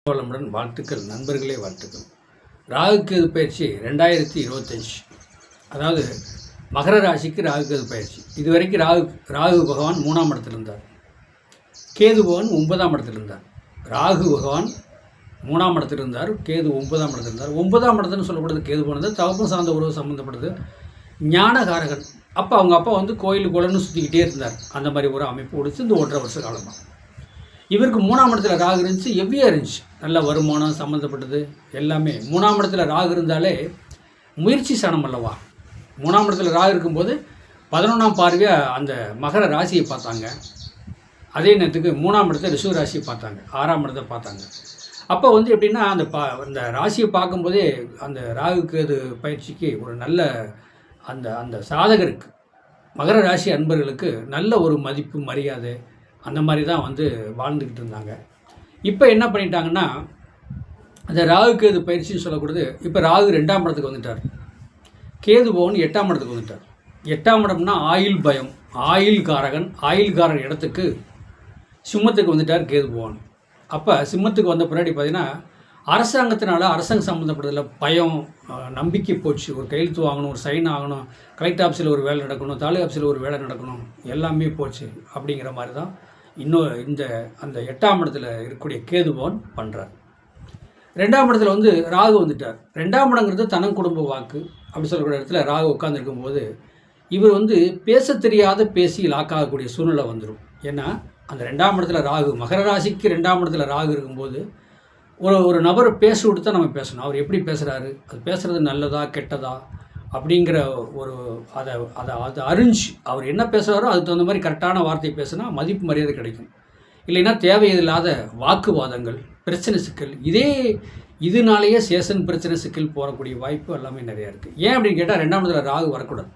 வளமுடன் வாழ்த்துக்கள் நண்பர்களே, வாழ்த்துக்கள். ராகுகேது பயிற்சி 2025, அதாவது மகர ராசிக்கு ராகுகேது பயிற்சி. இதுவரைக்கும் ராகு பகவான் 3ஆம் இடத்தில் இருந்தார், கேது பகவான் 9ஆம் இடத்தில் இருந்தார். ராகு பகவான் 3ஆம் இடத்தில் இருந்தார், கேது 9ஆம் இடத்தில் இருந்தார். 9ஆம் இடத்துன்னு சொல்லப்படுது கேது போனது தகப்பன் சார்ந்த உறவு சம்மந்தப்படுது, ஞானகாரகன். அப்போ அவங்க அப்பா கோயில் குளம்னு சுற்றிக்கிட்டே இருந்தார். அந்த மாதிரி ஒரு அமைப்பு கொடுத்து இந்த 1.5 வருஷ காலமாக இவருக்கு 3ஆம் இடத்துல ராகு இருந்துச்சு, எவ்வியாக இருந்துச்சு, நல்ல வருமானம் சம்மந்தப்பட்டது எல்லாமே. 3ஆம் இடத்துல ராகு இருந்தாலே முயற்சி சாணம் அல்லவா. 3ஆம் இடத்துல ராகு இருக்கும்போது 11ஆம் பார்வையாக அந்த மகர ராசியை பார்த்தாங்க. அதே நேரத்துக்கு 3ஆம் இடத்துல ரிஷப ராசியை பார்த்தாங்க, 6ஆம் இடத்தை பார்த்தாங்க. அப்போ எப்படின்னா அந்த ராசியை பார்க்கும்போதே அந்த ராகுக்கு அது பயிற்சிக்கு ஒரு நல்ல அந்த சாதகருக்கு, மகர ராசி அன்பர்களுக்கு நல்ல ஒரு மதிப்பு மரியாதை அந்த மாதிரி தான் வாழ்ந்துக்கிட்டு இருந்தாங்க. இப்போ என்ன பண்ணிட்டாங்கன்னா, அந்த ராகு கேது பயிற்சின்னு சொல்லக்கூடாது. இப்போ ராகு 2ஆம் இடத்துக்கு வந்துட்டார், கேது பவன் 8ஆம் இடத்துக்கு வந்துட்டார். 8ஆம் இடம்னா ஆயுள் பயம், ஆயுள்காரன் இடத்துக்கு சிம்மத்துக்கு வந்துட்டார் கேது பவன். அப்போ சிம்மத்துக்கு வந்த பின்னாடி பார்த்திங்கன்னா அரசாங்கத்தினால அரசாங்கம் சம்மந்தப்பட்டதில் பயம், நம்பிக்கை போச்சு. ஒரு கையெழுத்து வாங்கணும், ஒரு சைன் ஆகணும், கலெக்டர் ஆஃபீஸில் ஒரு வேலை நடக்கணும், தாலுகா ஆஃபீஸில் ஒரு வேலை நடக்கணும், எல்லாமே போச்சு. அப்படிங்கிற மாதிரி தான் இன்னும் அந்த 8ஆம் இடத்துல இருக்கக்கூடிய கேது பவன் பண்ணுறார். 2ஆம் இடத்துல ராகு வந்துட்டார். 2ஆம் இடங்கிறது தனம் குடும்ப வாக்கு அப்படி சொல்லக்கூடிய இடத்துல ராகு உட்காந்துருக்கும்போது இவர் பேச தெரியாத பேசி லாக்காகக்கூடிய சூழ்நிலை வந்துடும். ஏன்னா அந்த 2ஆம் இடத்துல ராகு, மகர ராசிக்கு 2ஆம் இடத்துல ராகு இருக்கும்போது ஒரு நபரை பேச விட்டு தான் நம்ம பேசணும். அவர் எப்படி பேசுகிறாரு, அது பேசுகிறது நல்லதா கெட்டதா அப்படிங்கிற ஒரு அதை அறிஞ்சு அவர் என்ன பேசுகிறாரோ அதுக்கு தகுந்த மாதிரி கரெக்டான வார்த்தை பேசுனா மதிப்பு மரியாதை கிடைக்கும். இல்லைன்னா தேவையில்லாத வாக்குவாதங்கள், பிரச்சனை சிக்கல், இதனாலேயே சேஷன் பிரச்சனை சிக்கல் போகக்கூடிய வாய்ப்பு எல்லாமே நிறையா இருக்குது. ஏன் அப்படின்னு கேட்டால் 2ஆம் இடத்துல ராகு வரக்கூடாது.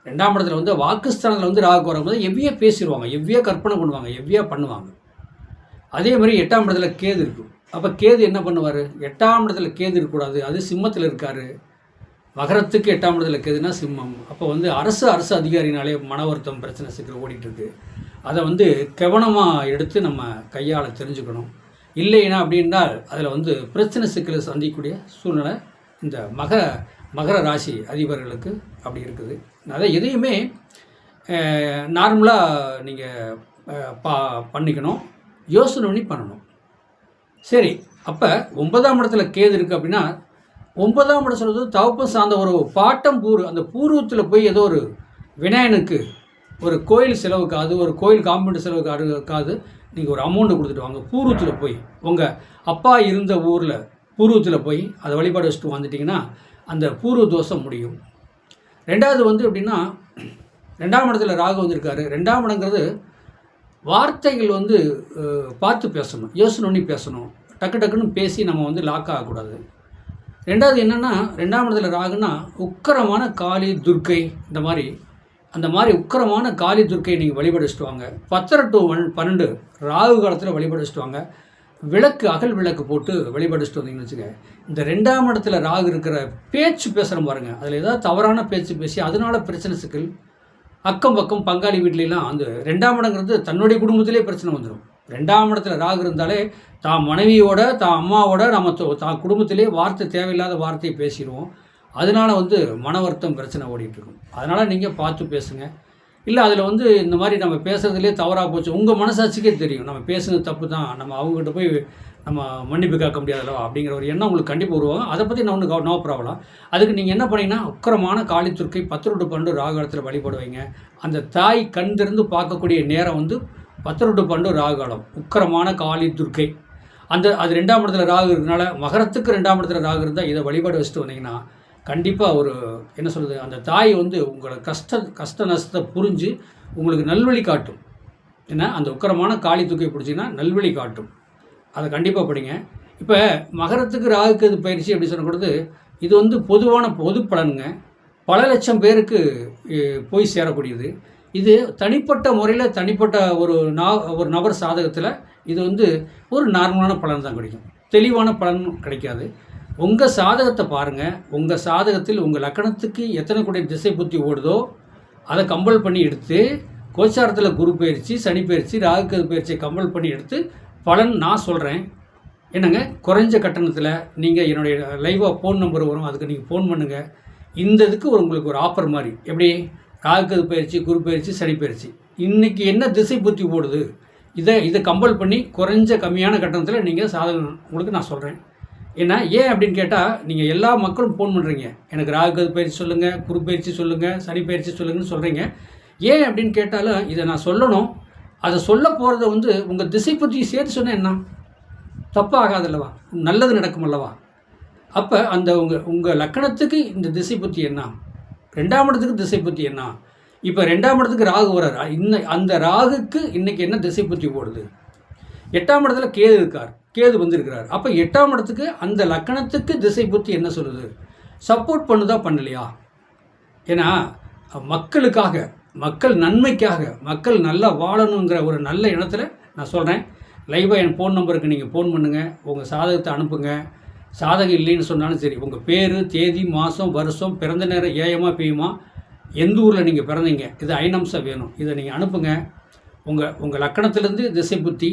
2ஆம் இடத்துல வாக்குஸ்தானத்தில் ராகு வரும்போது எவ்வியாக பேசிடுவாங்க, எவ்வியாக கற்பனை பண்ணுவாங்க, எவ்வியாக பண்ணுவாங்க. அதே மாதிரி 8ஆம் இடத்துல கேது இருக்கும். அப்போ கேது என்ன பண்ணுவார், 8ஆம் இடத்துல கேது இருக்கக்கூடாது, அது சிம்மத்தில் இருக்கார். மகரத்துக்கு 8ஆம் இடத்துல கேதுன்னா சிம்மம். அப்போ அரசு அதிகாரினாலே மன வருத்தம், பிரச்சனை சிக்கல் ஓடிட்டுருக்கு. அதை கவனமாக எடுத்து நம்ம கையாள தெரிஞ்சுக்கணும். இல்லைன்னா அப்படின்னால் அதில் பிரச்சனை சிக்கலை சந்திக்கக்கூடிய சூழ்நிலை இந்த மகர ராசி அதிபர்களுக்கு அப்படி இருக்குது. அதை எதையுமே நார்மலாக நீங்கள் பண்ணிக்கணும், யோசனை பண்ணி பண்ணணும். சரி, அப்போ 9ஆம் இடத்துல கேது இருக்குது அப்படின்னா 9ஆம் இடம் சொல்கிறது தகப்பன் சார்ந்த ஒரு பாட்டம் அந்த பூர்வத்தில் போய் ஏதோ ஒரு விநாயகனுக்கு ஒரு கோயில் செலவுக்காது, ஒரு கோயில் காம்பவுண்ட் செலவுக்காது நீங்கள் ஒரு அமௌண்ட்டு கொடுத்துட்டு வாங்க. பூர்வத்தில் போய் உங்கள் அப்பா இருந்த ஊரில் பூர்வத்தில் போய் அதை வழிபாடு வச்சுட்டு வந்துட்டிங்கன்னா அந்த பூர்வ தோஷம் முடியும். 2வது எப்படின்னா 2ஆம் இடத்துல ராகு வந்திருக்காரு. 2ஆம் இடங்கிறது வார்த்தைகள் பார்த்து பேசணும், யோசனை பண்ணி பேசணும். டக்குன்னு பேசி நம்ம லாக் ஆகக்கூடாது. 2வது என்னென்னா 2ஆம் இடத்துல ராகுன்னா உக்கரமான காளி துர்க்கை, அந்த மாதிரி உக்கரமான காளி துர்க்கை நீங்கள் வழிபடிச்சுட்டு வாங்க. 10 to 12 ராகு காலத்தில் வழிபடிச்சுட்டு வாங்க. அகல் விளக்கு போட்டு வழிபடிச்சுட்டு வந்தீங்கன்னு வச்சுக்க. இந்த 2ஆம் இடத்துல ராகு இருக்கிற பேச்சு பேசுகிறோம் பாருங்கள், அதில் ஏதாவது தவறான பேச்சு பேசி அதனால பிரச்சனை சிக்கல், அக்கம் பக்கம் பங்காளி வீட்லாம் 2ஆம் இடங்கிறது தன்னுடைய குடும்பத்திலே பிரச்சனை வந்துடும். 2ஆம் இடத்துல ராகு இருந்தாலே தான் மனைவியோட, தான் அம்மாவோட, நம்ம தான் குடும்பத்திலே தேவையில்லாத வார்த்தையை பேசிடுவோம். அதனால் மன வருத்தம் பிரச்சனை ஓடிட்டுருக்கும். அதனால் நீங்கள் பார்த்து பேசுங்க. இல்லை அதில் இந்த மாதிரி நம்ம பேசுகிறதுலே தவறாக போச்சு, உங்கள் மனசாட்சிக்கே தெரியும் நம்ம பேசுகிறது தப்பு தான், நம்ம அவங்ககிட்ட போய் நம்ம மன்னிப்பு கேட்க முடியாதல்லவா அப்படிங்கிற ஒரு எண்ணம் உங்களுக்கு கண்டிப்பாக உருவாங்க. அதை பற்றி நான் நோ ப்ராப்ளம். அதுக்கு நீங்கள் என்ன பண்ணிங்கன்னா உக்கரமான காளி துர்க்கை 10 to 12 ராகு காலத்தில் வழிபடுவீங்க. அந்த தாய் கண் திறந்து பார்க்கக்கூடிய நேரம் 10 to 12 ராகு காலம், உக்கரமான காளி துர்க்கை. அது 2ஆம் இடத்துல ராகு இருக்கிறதுனால மகரத்துக்கு 2ஆம் இடத்துல ராகு இருந்தால் இதை வழிபாடு வச்சுட்டு வந்தீங்கன்னா கண்டிப்பாக ஒரு என்ன சொல்கிறது, அந்த தாய் உங்களை கஷ்ட நஷ்டத்தை புரிஞ்சு உங்களுக்கு நல்வழி காட்டும். ஏன்னா அந்த உக்கரமான காளி துர்க்கை பிடிச்சிங்கன்னா நல்வழி காட்டும். அதை கண்டிப்பாக படிங்க. இப்போ மகரத்துக்கு ராகுக்கு இது பயிற்சி அப்படி சொல்லக்கூடாது. இது பொதுவான பொது பலனுங்க, பல லட்சம் பேருக்கு போய் சேரக்கூடியது. இது தனிப்பட்ட முறையில் தனிப்பட்ட ஒரு நபர் சாதகத்தில் இது ஒரு நார்மலான பலன் தான் கிடைக்கும், தெளிவான பலன் கிடைக்காது. உங்கள் சாதகத்தை பாருங்கள். உங்கள் சாதகத்தில் உங்கள் லக்கணத்துக்கு எத்தனை கூடிய திசை புத்தி ஓடுதோ அதை கம்பல் பண்ணி எடுத்து கோச்சாரத்தில் குரு பயிற்சி, சனி பயிற்சி, ராகு கேது பயிற்சியை கம்பல் பண்ணி எடுத்து பலன் நான் சொல்கிறேன். என்னங்க குறைஞ்ச கட்டணத்தில் நீங்கள் என்னுடைய லைவாக ஃபோன் நம்பர் வரும், அதுக்கு நீங்கள் ஃபோன் பண்ணுங்கள். இந்த இதுக்கு உங்களுக்கு ஒரு ஆஃபர் மாதிரி, எப்படி ராகுகேது பயிற்சி, குரு பயிற்சி, சனி பயிற்சி, இன்றைக்கி என்ன திசை புத்தி போடுது, இதை கம்பல் பண்ணி குறைஞ்ச கம்மியான கட்டணத்தில் நீங்கள் சாதனை உங்களுக்கு நான் சொல்கிறேன். ஏன்னா ஏன் அப்படின்னு கேட்டால், நீங்கள் எல்லா மக்களும் ஃபோன் பண்ணுறீங்க, எனக்கு ராகுகேது பயிற்சி சொல்லுங்கள், குரு பயிற்சி சொல்லுங்கள், சனி பயிற்சி சொல்லுங்கன்னு சொல்கிறீங்க. ஏன் அப்படின்னு கேட்டாலும் இதை நான் சொல்லணும். அதை சொல்ல போகிறத உங்கள் திசை புத்தியை சேர்த்து சொன்னால் என்ன தப்பு ஆகாதல்லவா, நல்லது நடக்கும் அல்லவா. அப்போ அந்த உங்கள் லக்கணத்துக்கு இந்த திசை புத்தி என்ன, 2ஆம் இடத்துக்கு திசை புத்தி என்ன, இப்போ 2ஆம் இடத்துக்கு ராகு வர்றார், அந்த ராகுக்கு இன்றைக்கி என்ன திசை புத்தி போடுது. 8ஆம் இடத்துல கேது இருக்கார், கேது வந்திருக்கிறார். அப்போ 8ஆம் இடத்துக்கு அந்த லக்கணத்துக்கு திசை புத்தி என்ன சொல்லுது, சப்போர்ட் பண்ணுதா பண்ணலையா. ஏன்னா மக்களுக்காக, மக்கள் நன்மைக்காக, மக்கள் நல்லா வாழணுங்கிற ஒரு நல்ல இடத்துல நான் சொல்கிறேன். லைவாக என் ஃபோன் நம்பருக்கு நீங்கள் ஃபோன் பண்ணுங்கள், உங்கள் சாதகத்தை அனுப்புங்க. சாதகம் இல்லைன்னு சொன்னாலும் சரி, உங்கள் பேர், தேதி, மாதம், வருஷம், பிறந்த நேரம் ஏயமா பியுமா, எந்த ஊரில் நீங்கள் பிறந்தீங்க, இது ஐநம்சம் வேணும், இதை நீங்கள் அனுப்புங்க. உங்கள் லக்கணத்திலேருந்து திசை புத்தி,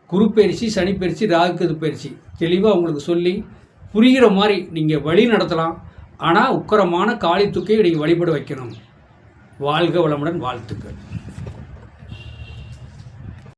குரு பயிற்சி, சனி பயிற்சி, ராகுகேது பயிற்சி தெளிவாக உங்களுக்கு சொல்லி புரிகிற மாதிரி நீங்கள் வழி நடத்தலாம். ஆனால் உக்கரமான காளி துக்கையை நீங்கள் வழிபட வைக்கணும். வாழ்க வளமுடன், வாழ்த்துக்கள்.